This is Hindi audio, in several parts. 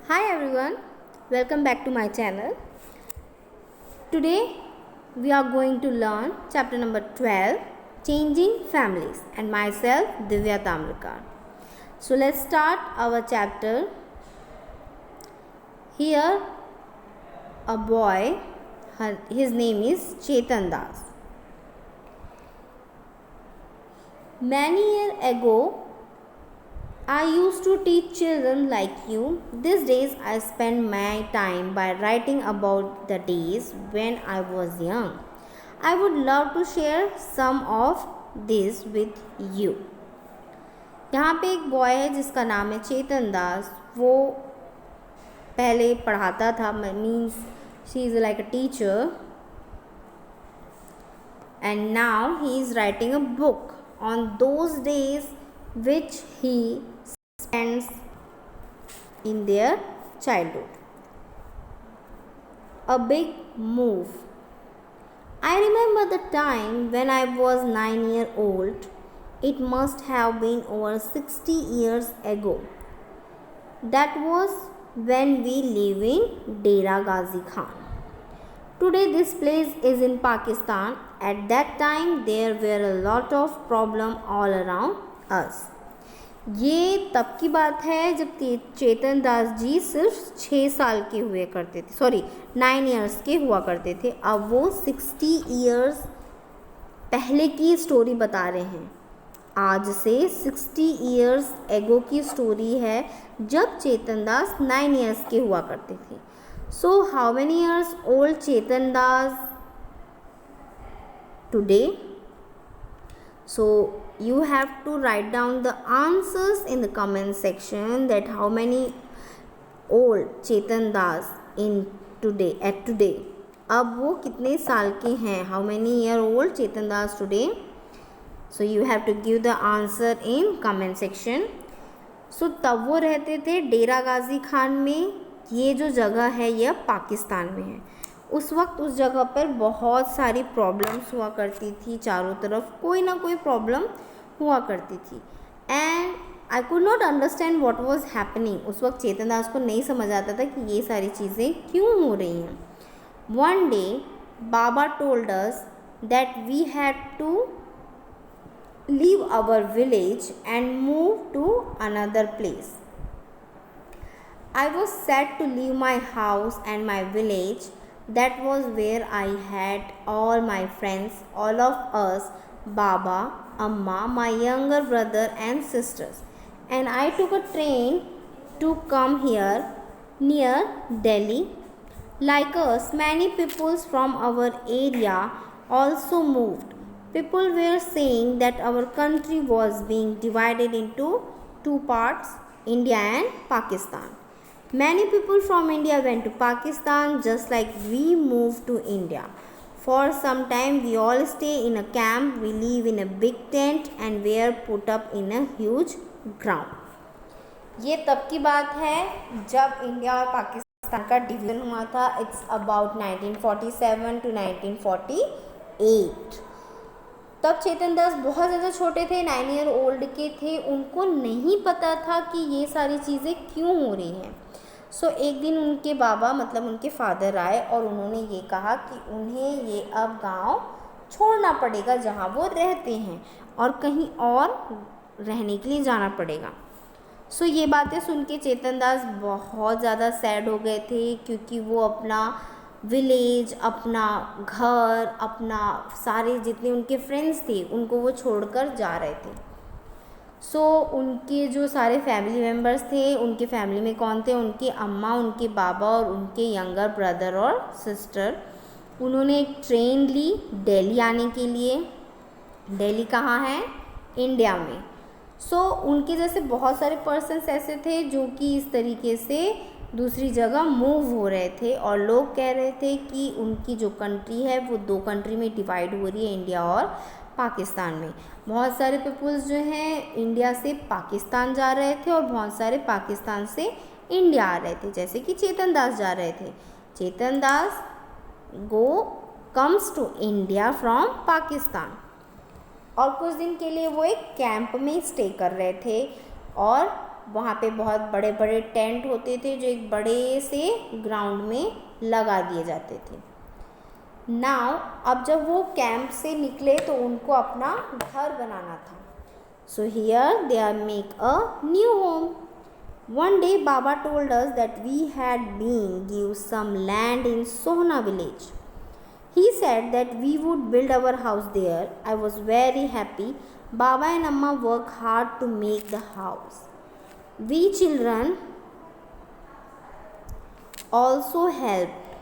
Hi everyone, welcome back to my channel. Today we are going to learn chapter number 12, Changing Families, and myself Divya Tamrakar. So let's start our chapter. Here a boy, his name is Chetan Das. Many years ago I used to teach children like you. These days I spend my time by writing about the days when I was young. I would love to share some of this with you. यहाँ पे एक बॉय है जिसका नाम है चेतन दास. वो पहले पढ़ाता था, means she is like a teacher, and now he is writing a book on those days which he spends in their childhood. A big move. I remember the time when I was 9 years old. It must have been over 60 years ago. That was when we live in Dera Ghazi Khan. Today this place is in Pakistan. At that time there were a lot of problems all around us. ये तब की बात है जब चेतन दास जी सिर्फ 6 साल के हुए करते थे, 9 इयर्स के हुआ करते थे. अब वो 60 इयर्स पहले की स्टोरी बता रहे हैं. आज से 60 इयर्स एगो की स्टोरी है जब चेतन दास 9 इयर्स के हुआ करते थे. So how many years old Chetan Das today? So you have to write down the answers in the comment section that how many old Chetan Das in today. अब वो कितने साल के हैं? How many year old Chetan Das today? So you have to give the answer in comment section. So तब वो रहते थे डेरा गाजी खान में. ये जो जगह है यह पाकिस्तान में है. उस वक्त उस जगह पर बहुत सारी प्रॉब्लम्स हुआ करती थी. चारों तरफ कोई ना कोई प्रॉब्लम हुआ करती थी. And I could not understand what was happening. उस वक्त चेतन दास को नहीं समझ आता था कि ये सारी चीज़ें क्यों हो रही हैं. One day Baba told us that we had to leave our village and move to another place. I was sad to leave my house and my village. That was where I had all my friends, all of us, Baba, Amma, my younger brother and sisters. And I took a train to come here near Delhi. Like us, many people from our area also moved. People were saying that our country was being divided into two parts, India and Pakistan. Many people from India went to Pakistan just like we moved to India. For some time we all stay in a camp. We live in a big tent and we are put up in a huge ground. ये तब की बात है जब इंडिया और पाकिस्तान का डिवीज़न हुआ था. It's about 1947 to 1948. तब चेतन दास बहुत ज़्यादा छोटे थे, 9 ईयर ओल्ड के थे. उनको नहीं पता था कि ये सारी चीज़ें क्यों हो रही हैं. सो एक दिन उनके बाबा मतलब उनके फादर आए और उन्होंने ये कहा कि उन्हें ये अब गांव छोड़ना पड़ेगा जहां वो रहते हैं और कहीं और रहने के लिए जाना पड़ेगा. सो ये बातें सुन के चेतन दास बहुत ज़्यादा सैड हो गए थे क्योंकि वो अपना विलेज, अपना घर, अपना सारे जितने उनके फ्रेंड्स थे उनको वो छोड़कर जा रहे थे. सो उनके जो सारे फैमिली मेम्बर्स थे, उनके फैमिली में कौन थे? उनके अम्मा, उनके बाबा और उनके यंगर ब्रदर और सिस्टर. उन्होंने एक ट्रेन ली दिल्ली आने के लिए. दिल्ली कहाँ है? इंडिया में. सो उनके जैसे बहुत सारे पर्सन्स ऐसे थे जो कि इस तरीके से दूसरी जगह मूव हो रहे थे और लोग कह रहे थे कि उनकी जो कंट्री है वो 2 कंट्री में डिवाइड हो रही है, इंडिया और पाकिस्तान में. बहुत सारे पीपल्स जो हैं इंडिया से पाकिस्तान जा रहे थे और बहुत सारे पाकिस्तान से इंडिया आ रहे थे, जैसे कि चेतन दास जा रहे थे. Chetan Das comes to India from Pakistan और कुछ दिन के लिए वो एक कैंप में स्टे कर रहे थे और वहाँ पे बहुत बड़े बड़े टेंट होते थे जो एक बड़े से ग्राउंड में लगा दिए जाते थे. नाउ अब जब वो कैंप से निकले तो उनको अपना घर बनाना था. So here they are make a new home. One day Baba told us that we had been give some land in Sohna village. He said that we would build our house there. I was very happy. Baba and Amma worked hard to make the house. We children also helped.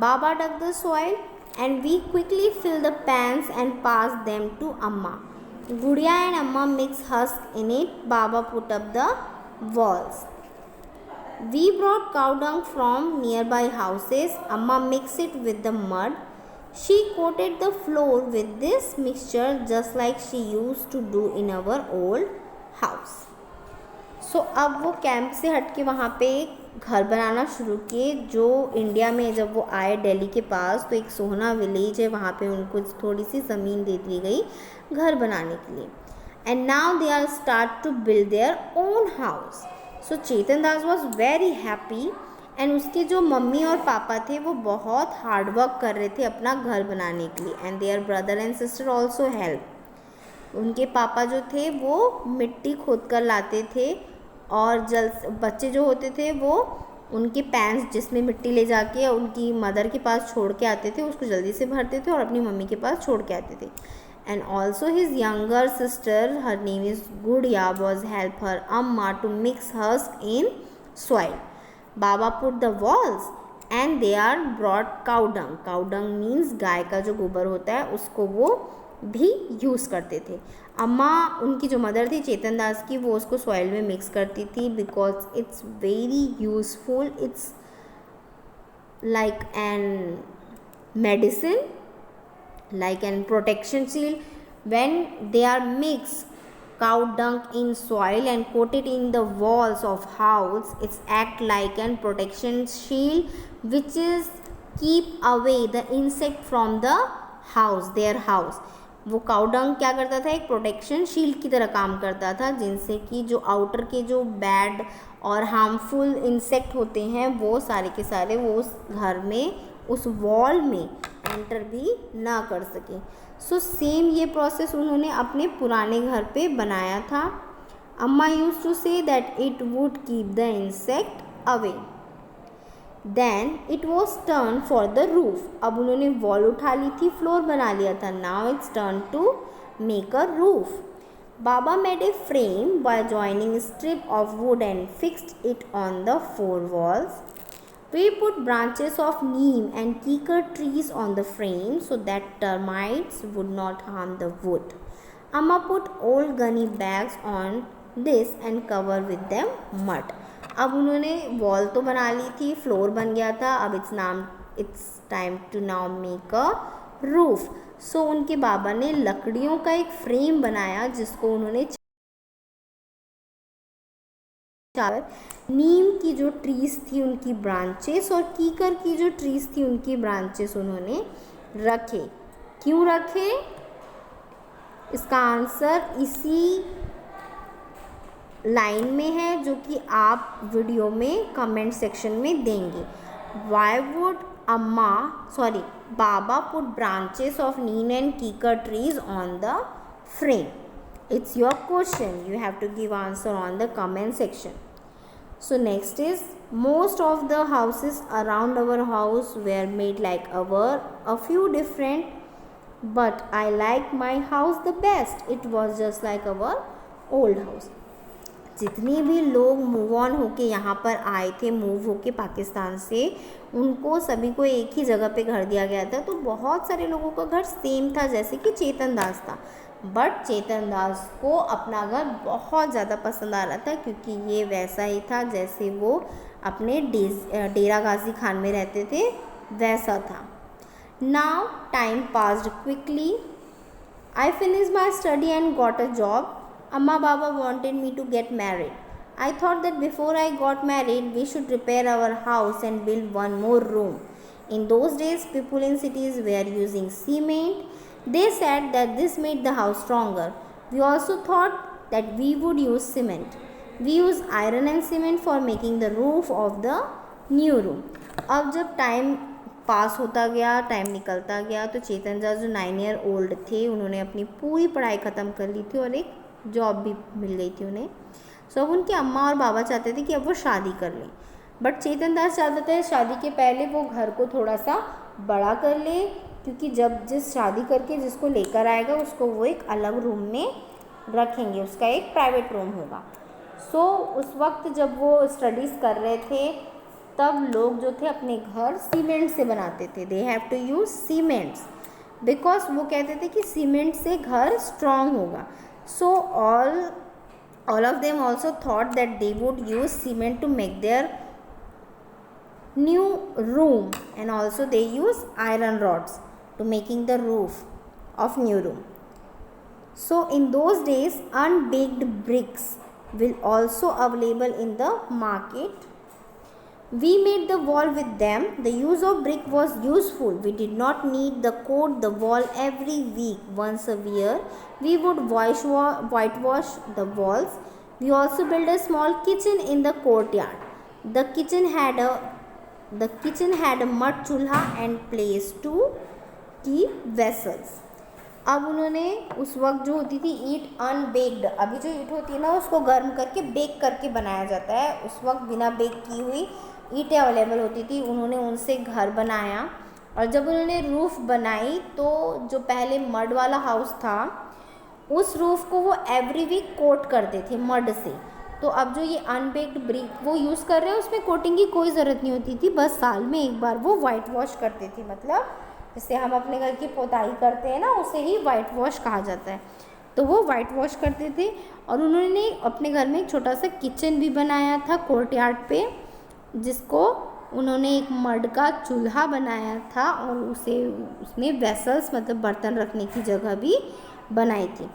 Baba dug the soil and we quickly filled the pans and passed them to Amma. Gudiya and Amma mixed husk in it. Baba put up the walls. We brought cow dung from nearby houses. Amma mixed it with the mud. She coated the floor with this mixture just like she used to do in our old house. So अब वो कैंप से हट के वहाँ पे एक घर बनाना शुरू किए. जो इंडिया में जब वो आए दिल्ली के पास तो एक सोहना विलेज है, वहाँ पे उनको थोड़ी सी ज़मीन दे दी गई घर बनाने के लिए. And now they are start to build their own house. So Chetan Das was very happy and उसके जो मम्मी और पापा थे वो बहुत हार्ड वर्क कर रहे थे अपना घर बनाने के लिए. And their brother and sister also help. उनके पापा जो थे वो मिट्टी खोद कर लाते थे और बच्चे जो होते थे वो उनके पैंस जिसमें मिट्टी ले जाके उनकी मदर के पास छोड़ के आते थे, उसको जल्दी से भरते थे और अपनी मम्मी के पास छोड़ के आते थे. And also his younger sister, her name is Gudiya, was help her Amma to mix husk in soil. Baba put the walls and they are brought cow dung. Cow dung means गाय का जो गोबर होता है उसको वो भी यूज़ करते थे. अम्मा उनकी जो मदर थी चेतन दास की वो उसको सॉइल में मिक्स करती थी because it's very useful. It's like an medicine, like an protection shield. When they are mixed cow dung in soil and coated in the walls of house, it's act like an protection shield which is keep away the insect from the house, their house. वो काउ डंग क्या करता था, एक प्रोटेक्शन शील्ड की तरह काम करता था जिनसे कि जो आउटर के जो बैड और हार्मफुल इंसेक्ट होते हैं वो सारे के सारे वो उस घर में उस वॉल में एंटर भी ना कर सके. सो सेम ये प्रोसेस उन्होंने अपने पुराने घर पे बनाया था. Amma use to say that it would keep the insect away. Then it was turn for the roof. अब उन्होंने वॉल उठा ली थी, फ्लोर बना लिया था. Now it's turn to make a roof. Baba made a frame by joining strip of wood and fixed it on the four walls. We put branches of neem and kikar trees on the frame so that termites would not harm the wood. Amma put old gunny bags on this and cover with them mud. अब उन्होंने वॉल तो बना ली थी, फ्लोर बन गया था. अब it's time to now make a roof. So उनके बाबा ने लकड़ियों का एक फ्रेम बनाया जिसको उन्होंने नीम की जो ट्रीज थी उनकी ब्रांचेस और कीकर की जो ट्रीज थी उनकी ब्रांचेस उन्होंने रखे. क्यों रखे, इसका आंसर इसी लाइन में है जो कि आप वीडियो में कमेंट सेक्शन में देंगे. वाई वुड बाबा put branches of neem and kikar trees on the frame. It's your question. You have to give answer on the comment section. So next is, most of the houses around our house were made like a few different, but I like my house the best. It was just like our old house. जितने भी लोग मूव ऑन होके यहाँ पर आए थे, मूव होके पाकिस्तान से, उनको सभी को एक ही जगह पे घर दिया गया था. तो बहुत सारे लोगों का घर सेम था जैसे कि चेतन दास था. बट चेतन दास को अपना घर बहुत ज़्यादा पसंद आ रहा था क्योंकि ये वैसा ही था जैसे वो अपने डेरा गाजी खान में रहते थे वैसा था. Now time passed quickly. I finish my study and got a job. Amma Baba wanted me to get married. I thought that before I got married, we should repair our house and build one more room. In those days, people in cities were using cement. They said that this made the house stronger. We also thought that we would use cement. We use iron and cement for making the roof of the new room. अब जब टाइम पास होता गया, टाइम निकलता गया, तो चेतन दास जो 9 ईयर ओल्ड थे, उन्होंने अपनी पूरी पढ़ाई ख़त्म कर ली थी और एक जॉब भी मिल गई थी उन्हें। सो अब उनके अम्मा और बाबा चाहते थे कि अब वो शादी कर लें, बट चेतन दास चाहता था शादी के पहले वो घर को थोड़ा सा बड़ा कर ले, क्योंकि जब जिस शादी करके जिसको लेकर आएगा उसको वो एक अलग रूम में रखेंगे, उसका एक प्राइवेट रूम होगा। सो उस वक्त जब वो स्टडीज़ कर रहे थे तब लोग जो थे अपने घर सीमेंट से बनाते थे। They have to use cements because वो कहते थे कि सीमेंट से घर स्ट्रॉन्ग होगा। सो all of them also thought that they would use cement to make their new room, and also they use iron rods to making the roof of new room. So in those days unbaked bricks will also available in the market. We made the wall with them. The use of brick was useful. We did not need to coat the wall every week. Once a year, we would whitewash the walls. We also built a small kitchen in the courtyard. The kitchen had a mud chulha and place to keep vessels. अब उन्होंने उस वक्त जो होती थी ईट अनबेक्ड, अभी जो ईट होती है ना उसको गर्म करके बेक करके बनाया जाता है, उस वक्त बिना बेक की हुई ईंटें अवेलेबल होती थी, उन्होंने उनसे घर बनाया। और जब उन्होंने रूफ़ बनाई तो जो पहले मड वाला हाउस था उस रूफ़ को वो एवरी वीक कोट करते थे मड से। तो अब जो ये अनबेक्ड ब्रिक वो यूज़ कर रहे हैं उसमें कोटिंग की कोई ज़रूरत नहीं होती थी, बस साल में एक बार वो वाइट वॉश करते थे, मतलब जैसे हम अपने घर की पोताई करते हैं ना उसे ही वाइट वॉश कहा जाता है। तो वो वाइट वॉश करते थे। और उन्होंने अपने घर में एक छोटा सा किचन भी बनाया था कोर्टयार्ड पे, जिसको उन्होंने एक मड का चूल्हा बनाया था और उसमें वेसल्स मतलब बर्तन रखने की जगह भी बनाई थी।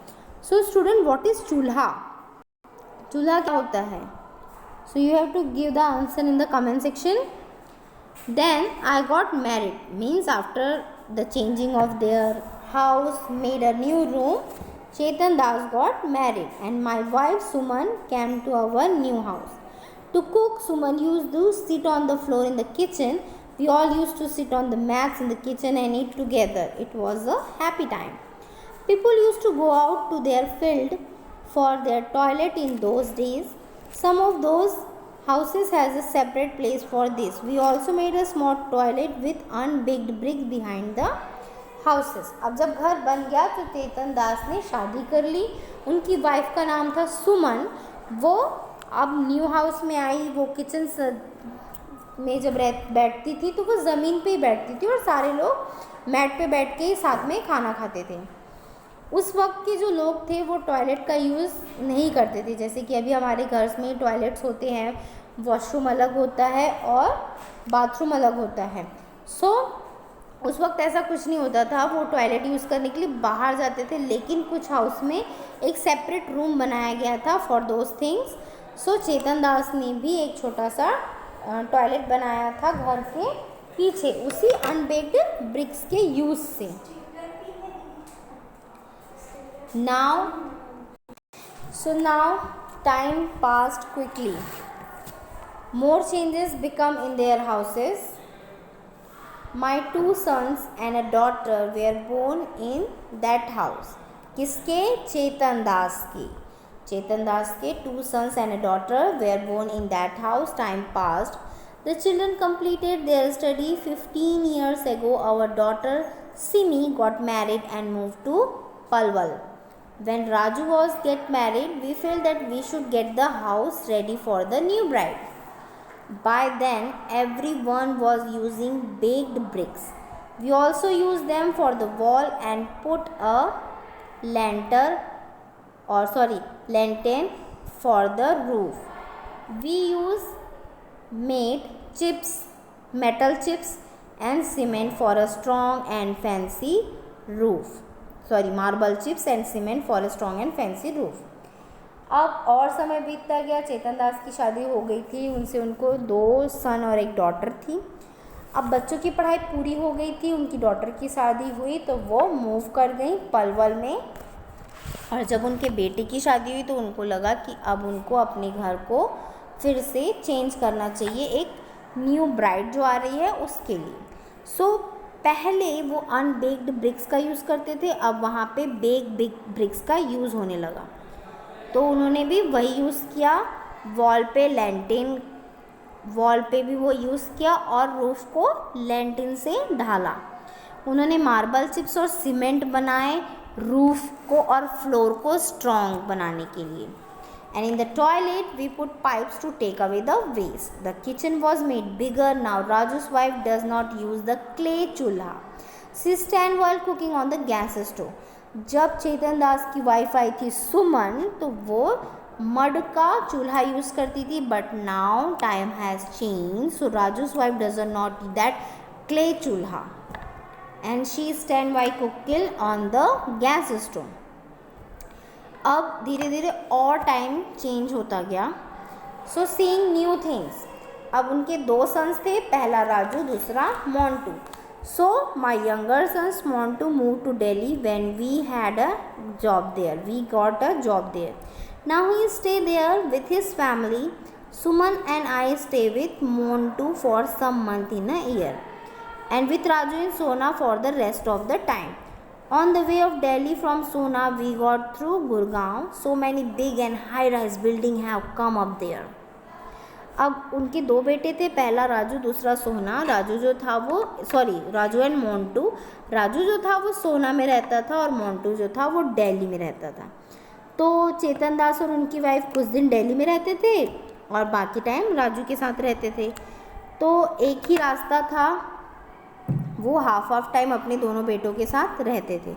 सो स्टूडेंट, व्हाट इज़ चूल्हा? चूल्हा क्या होता है? So you have to give the answer in the comment section. Then I got married means after the changing of their house, made a new room, Chetan Das got married and my wife Suman came to our new house. To cook, Suman used to sit on the floor in the kitchen. We all used to sit on the mats in the kitchen and eat together. It was a happy time. People used to go out to their field for their toilet in those days. Some of those houses has a separate place for this. We also made a small toilet with unbaked bricks behind the houses. अब जब घर बन गया तो चेतन दास ने शादी कर ली। उनकी वाइफ का नाम था सुमन। वो अब न्यू हाउस में आई, वो किचन में जब बैठती थी तो वो ज़मीन पे ही बैठती थी और सारे लोग मैट पे बैठ के ही साथ में खाना खाते थे। उस वक्त के जो लोग थे वो टॉयलेट का यूज़ नहीं करते थे, जैसे कि अभी हमारे घर में टॉयलेट्स होते हैं, वॉशरूम अलग होता है और बाथरूम अलग होता है। सो उस वक्त ऐसा कुछ नहीं होता था, वो टॉयलेट यूज़ करने के लिए बाहर जाते थे, लेकिन कुछ हाउस में एक सेपरेट रूम बनाया गया था फॉर दोज थिंग्स। सो चेतन दास ने भी एक छोटा सा टॉयलेट बनाया था घर के पीछे, उसी अनबेक्ड ब्रिक्स के यूज़ से। Now time passed quickly. More changes become in their houses. My 2 sons and a daughter were born in that house. किसके? चेतन दास के। चेतन दास के 2 sons and a daughter were born in that house. Time passed. The children completed their study. 15 years ago, our daughter Simi got married and moved to Palwal. When Raju was get married, we felt that we should get the house ready for the new bride. By then, everyone was using baked bricks. We also used them for the wall and put a lantern for the roof. We made metal chips and cement for a strong and fancy roof. Marble chips and cement for a strong and fancy roof. अब और समय बीतता गया, चेतन दास की शादी हो गई थी, उनको 2 सन और एक डॉटर थी। अब बच्चों की पढ़ाई पूरी हो गई थी, उनकी डॉटर की शादी हुई तो वो मूव कर गई पलवल में और जब उनके बेटे की शादी हुई तो उनको लगा कि अब उनको अपने घर को फिर से चेंज करना चाहिए एक न्यू ब्राइड जो आ रही है उसके लिए। सो पहले वो अनबेक्ड ब्रिक्स का यूज़ करते थे, अब वहाँ पे बेक ब्रिक्स का यूज़ होने लगा। तो उन्होंने भी वही यूज़ किया, वॉल पे भी वो यूज़ किया और रूफ को लैंटिन से ढाला। उन्होंने मार्बल चिप्स और सीमेंट बनाए रूफ को और फ्लोर को स्ट्रॉन्ग बनाने के लिए। And in the toilet we put pipes to take away the waste. The kitchen was made bigger. Now Raju's wife does not use the clay chulha. She stand while cooking on the gas stove. जब चेतन दास की वाइफ आई थी सुमन तो वो मड का चूल्हा यूज़ करती थी, but now time has change, so राजू's wife does not need that clay chulha and she stand while cooking on the gas stove. अब धीरे धीरे और टाइम चेंज होता गया। सो सीइंग न्यू थिंग्स, अब उनके दो सन्स थे, पहला राजू दूसरा Montu. So my younger sons Montu move to Delhi when we had a job there, we got a job there. Now he stay there with his family. Suman and I stay with Montu for some month in a year and with Raju in Sona for the rest of the time. On the way of Delhi from Sona, we got through Gurgaon. So many big and high-rise buildings have come up there. अब उनके दो बेटे थे, पहला राजू दूसरा सोना। राजू एंड मोंटू। राजू जो था वो सोना में रहता था और मोंटू जो था वो दिल्ली में रहता था। तो चेतन दास और उनकी वाइफ कुछ दिन दिल्ली में रहते थे और बाकी टाइम राजू के साथ रहते थे। तो एक ही रास्ता था, वो हाफ टाइम अपने दोनों बेटों के साथ रहते थे।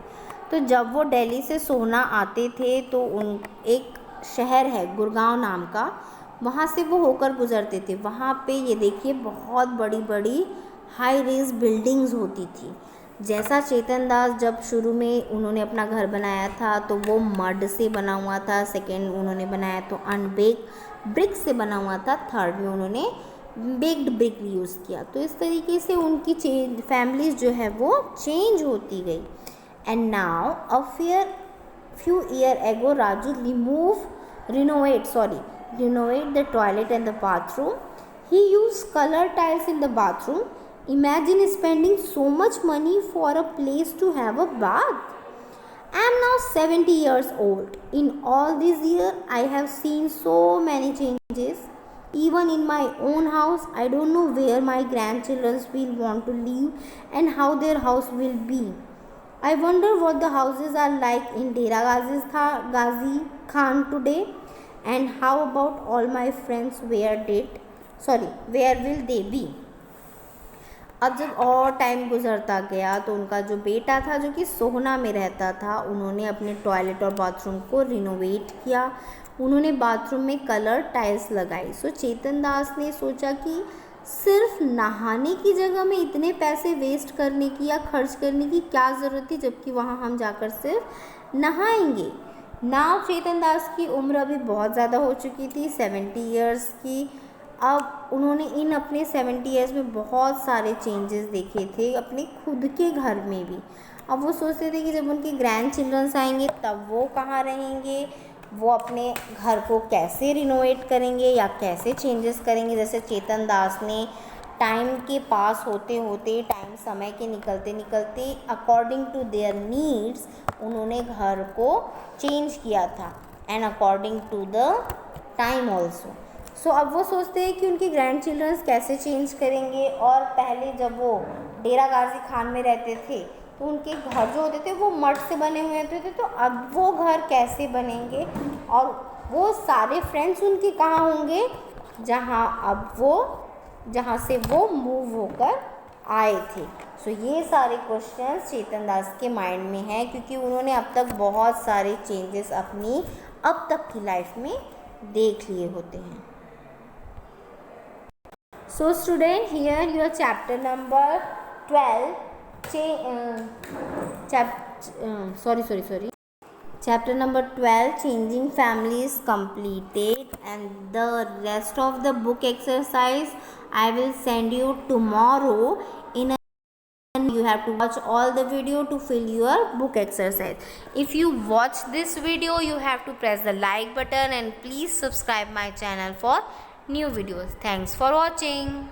तो जब वो दिल्ली से सोना आते थे तो उन एक शहर है गुड़गांव नाम का, वहाँ से वो होकर गुज़रते थे। वहाँ पे ये देखिए बहुत बड़ी बड़ी हाई रेज बिल्डिंग्स होती थी। जैसा चेतन दास जब शुरू में उन्होंने अपना घर बनाया था तो वो मड से बना हुआ था, सेकेंड उन्होंने बनाया तो अनबेक ब्रिक से बना हुआ था, थर्ड में उन्होंने बेक्ड ब्रिक यूज़ किया। तो इस तरीके से उनकी फैमिलीज जो है वो चेंज होती गई। And now a few year ago Raju renovate the toilet and the bathroom. He used color tiles in the bathroom. Imagine spending so much money for a place to have a bath. I am now 70 years old. In all these years, I have seen so many changes. Even in my own house, I don't know where my grandchildren will want to live and how their house will be. I wonder what the houses are like in Dera Ghazi Khan today, and how about all my friends, where will they be? अब जब और टाइम गुजरता गया तो उनका जो बेटा था जो कि सोहना में रहता था, उन्होंने अपने टॉयलेट और बाथरूम को रिनोवेट किया। उन्होंने बाथरूम में कलर टाइल्स लगाई। सो चेतन दास ने सोचा कि सिर्फ नहाने की जगह में इतने पैसे वेस्ट करने की या खर्च करने की क्या ज़रूरत थी, जबकि वहाँ हम जाकर सिर्फ नहाएंगे। नाव चेतन दास की उम्र अभी बहुत ज़्यादा हो चुकी थी, 70 ईयर्स की। अब उन्होंने इन अपने 70 ईयर्स में बहुत सारे चेंजेस देखे थे अपने खुद के घर में भी। अब वो सोचते थे कि जब उनके ग्रैंड चिल्ड्रंस आएंगे तब वो कहाँ रहेंगे, वो अपने घर को कैसे रिनोवेट करेंगे या कैसे चेंजेस करेंगे। जैसे चेतन दास ने टाइम के पास होते होते, टाइम समय के निकलते निकलते अकॉर्डिंग टू देयर नीड्स उन्होंने घर को चेंज किया था, and according to the time also. So अब वो सोचते हैं कि उनके ग्रैंड चिल्ड्रंस कैसे चेंज करेंगे। और पहले जब वो डेरा गाजी खान में रहते थे तो उनके घर जो होते थे वो मड से बने हुए होते थे, तो अब वो घर कैसे बनेंगे और वो सारे फ्रेंड्स उनके कहाँ होंगे जहाँ से वो मूव होकर आए थे। सो ये सारे क्वेश्चंस चेतन दास के माइंड में है, क्योंकि उन्होंने अब तक बहुत सारे चेंजेस अपनी अब तक की लाइफ में देख लिए होते हैं। So student, here your chapter number 12 chapter number 12 changing family is completed, and the rest of the book exercise I will send you tomorrow in a you have to watch all the video to fill your book exercise. If you watch this video, you have to press the like button and please subscribe my channel for new videos. Thanks for watching.